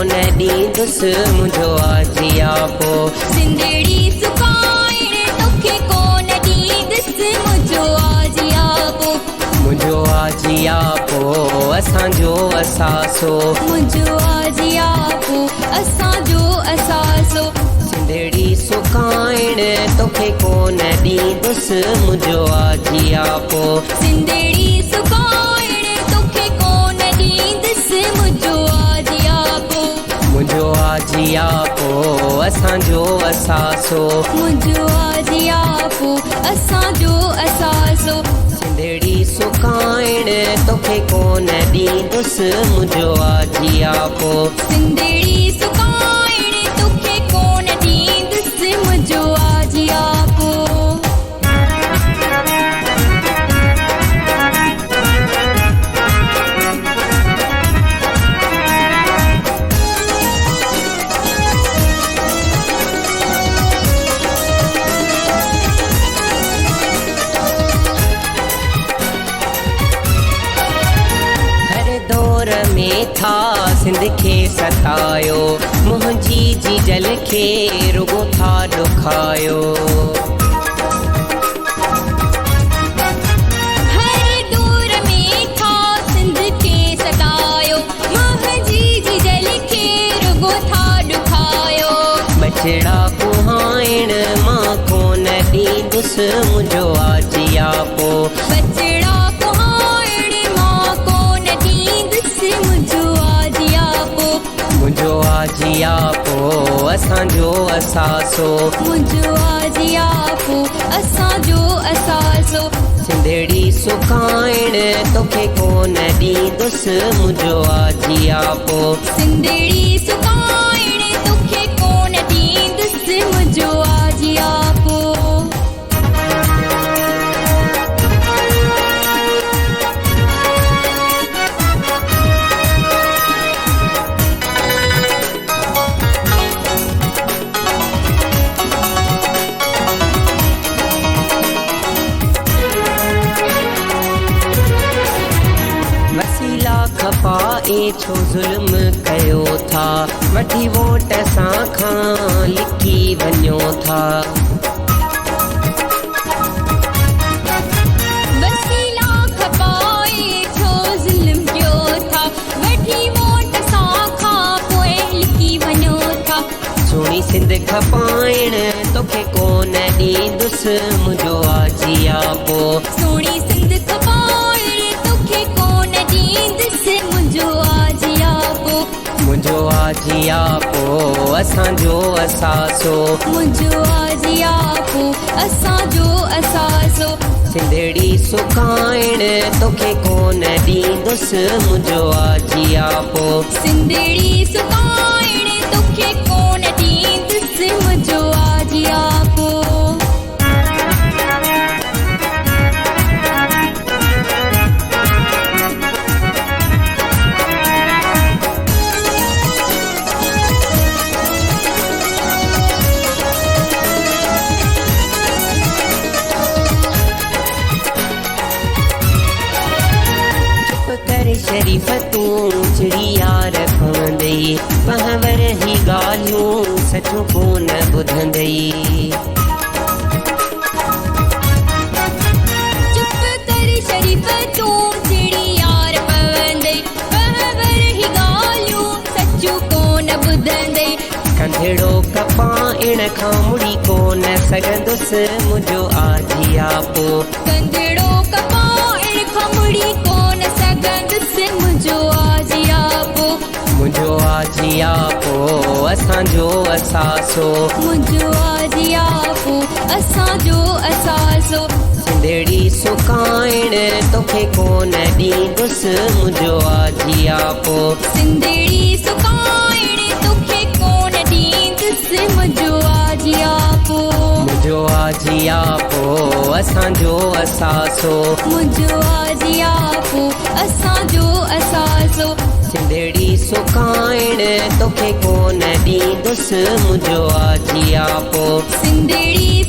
कोन ॾींदुसि मुंहिंजो आजियापो। सिंधड़ी सुकाइण तोखे कोन ॾींदुसि मुंहिंजो आजियापो। मुंहिंजो आजियापो असांजो असासो। मुंहिंजो आजियापो असांजो असासो। सिंधड़ी सुकाइण तोखे कोन ॾींदुसि मुंहिंजो आजियापो। सिंधड़ी सुकाइण तोखे कोन ॾींदुसि मुंहिंजो आजियापो। मुंहिंजो आजियापो असांजो असासो। मुंहिंजो आजियापो असांजो असासो। सिंधड़ी सुकाइण तोखे कोन ॾींदुसि मुंहिंजो आजियापो। सिंधड़ी सुकाइण तोखे कोन ॾींदुसि मुंहिंजो आजियापो। में था सिंध खे सतायो, मुंहिंजी जीजल खे रुगो था ॾुखायो। हर दौर में था सिंध खे सतायो, मुंहिंजी जीजल खे रुगो था ॾुखायो। बचड़ा कुहाइण मां कोन ॾींदुसि मुंहिंजो आजियापो। बचड़ा कुहाइण मां कोन ॾींदुसि मुंहिंजो आजियापो। मुंहिंजो आजियापो असांजो असासो। मुंहिंजो आजियापो असांजो असासो। सिंधड़ी सुकाइण तोखे कोन ॾींदुसि मुंहिंजो आजियापो। सिंधड़ी सुकाइण तोखे कोन ॾींदुसि मुंहिंजो आजियापो। वसीला खपाए छो ज़ुल्म कयो था, वठी वोट सां खां लिकी वञो था। वसीला खपाए छो ज़ुल्म कयो था, वठी वोट सां खां पोइ लिकी वञो था। सोणी सिंध खपाइण तोखे कोन ॾींदुसि मुंहिंजो आजियापो। सोणी सिंध खपाइण तोखे कोन ॾींदुसि मुंहिंजो आजियापो। मुंहिंजो आजियापो असांजो असासो। मुंहिंजो आजियापो असांजो असासो। सिंधड़ी सुकाइण तोखे कोन ॾींदुसि मुंहिंजो आजियापो। सिंधड़ी सुकाइण तोखे कोन ॾींदुसि मुंहिंजो आजियापो। शरीफ़ तूं चिड़िया रखंदई, पहवर ही ॻाल्हियूं सचो कोन ॿुधंदई। चुप कर शरीफ़ तूं चिड़िया रखंदई, पहवर ही ॻाल्हियूं सचो कोन ॿुधंदई। कंधड़ो कपाइण खां मुड़ी कोन सघंदुसि मुंहिंजो आजियापो। कंधड़ो कपाइण खां मुड़ी कोन सघंदुसि मुंहिंजो आजियापो। मुंहिंजो आजियापो असांजो असासो। मुंहिंजो आजियापो असांजो असासो। सिंधड़ी सुकाइण तोखे कोन ॾींदुसि मुंहिंजो आजियापो। सिंधड़ी सुकाइण तोखे कोन ॾींदुसि मुंहिंजो आजियापो। मुंहिंजो आजियापो असांजो असासो। मुंहिंजो आजियापो असांजो असासो। सिंधड़ी सुकाइण तोखे कोन ॾींदुसि मुंहिंजो आजियापो। सिंधड़ी